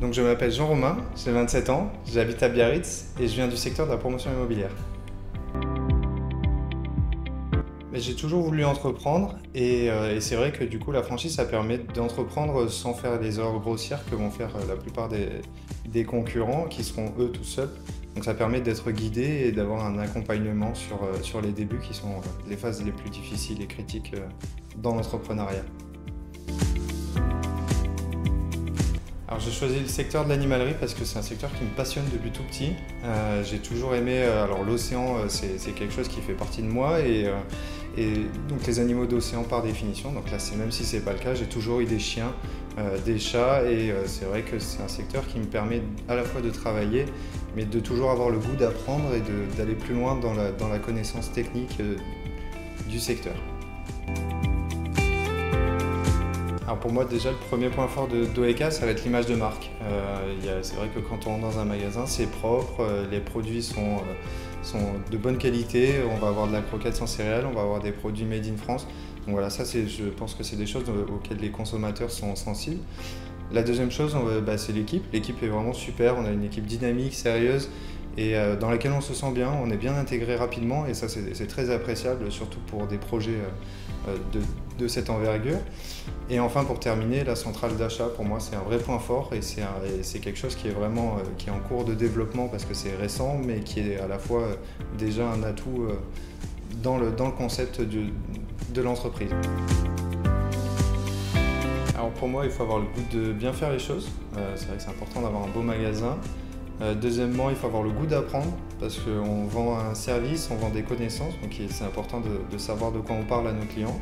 Donc je m'appelle Jean Romain, j'ai 27 ans, j'habite à Biarritz et je viens du secteur de la promotion immobilière. Mais j'ai toujours voulu entreprendre et c'est vrai que du coup la franchise ça permet d'entreprendre sans faire les erreurs grossières que vont faire la plupart des concurrents qui seront eux tout seuls. Donc ça permet d'être guidé et d'avoir un accompagnement sur les débuts qui sont les phases les plus difficiles et critiques dans l'entrepreneuriat. Alors j'ai choisi le secteur de l'animalerie parce que c'est un secteur qui me passionne depuis tout petit. J'ai toujours aimé, alors l'océan c'est quelque chose qui fait partie de moi et donc les animaux d'océan par définition, donc là même si c'est pas le cas, j'ai toujours eu des chiens, des chats et c'est vrai que c'est un secteur qui me permet à la fois de travailler mais de toujours avoir le goût d'apprendre et d'aller plus loin dans la connaissance technique du secteur. Alors pour moi déjà le premier point fort d'OEK ça va être l'image de marque. C'est vrai que quand on rentre dans un magasin c'est propre, les produits sont de bonne qualité, on va avoir de la croquette sans céréales, on va avoir des produits made in France. Donc voilà, ça je pense que c'est des choses auxquelles les consommateurs sont sensibles. La deuxième chose c'est l'équipe. L'équipe est vraiment super, on a une équipe dynamique, sérieuse et dans laquelle on se sent bien, on est bien intégré rapidement et ça c'est très appréciable surtout pour des projets de cette envergure. Et enfin pour terminer, la centrale d'achat pour moi c'est un vrai point fort et c'est quelque chose qui est vraiment qui est en cours de développement parce que c'est récent mais qui est à la fois déjà un atout dans le concept de l'entreprise. Alors pour moi il faut avoir le goût de bien faire les choses, c'est vrai que c'est important d'avoir un beau magasin. Deuxièmement, il faut avoir le goût d'apprendre parce qu'on vend un service, on vend des connaissances, donc c'est important de savoir de quoi on parle à nos clients.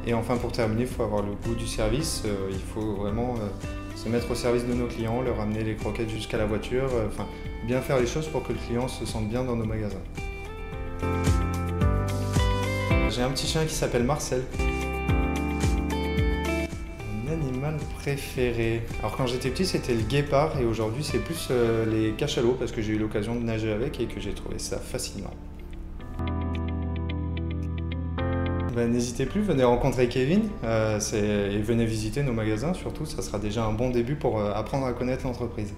Et enfin, pour terminer, il faut avoir le goût du service, il faut vraiment se mettre au service de nos clients, leur amener les croquettes jusqu'à la voiture, enfin, bien faire les choses pour que le client se sente bien dans nos magasins. J'ai un petit chien qui s'appelle Marcel. Animal préféré. Alors quand j'étais petit c'était le guépard et aujourd'hui c'est plus les cachalots parce que j'ai eu l'occasion de nager avec et que j'ai trouvé ça fascinant. N'hésitez plus, venez rencontrer Kevin et venez visiter nos magasins surtout, ça sera déjà un bon début pour apprendre à connaître l'entreprise.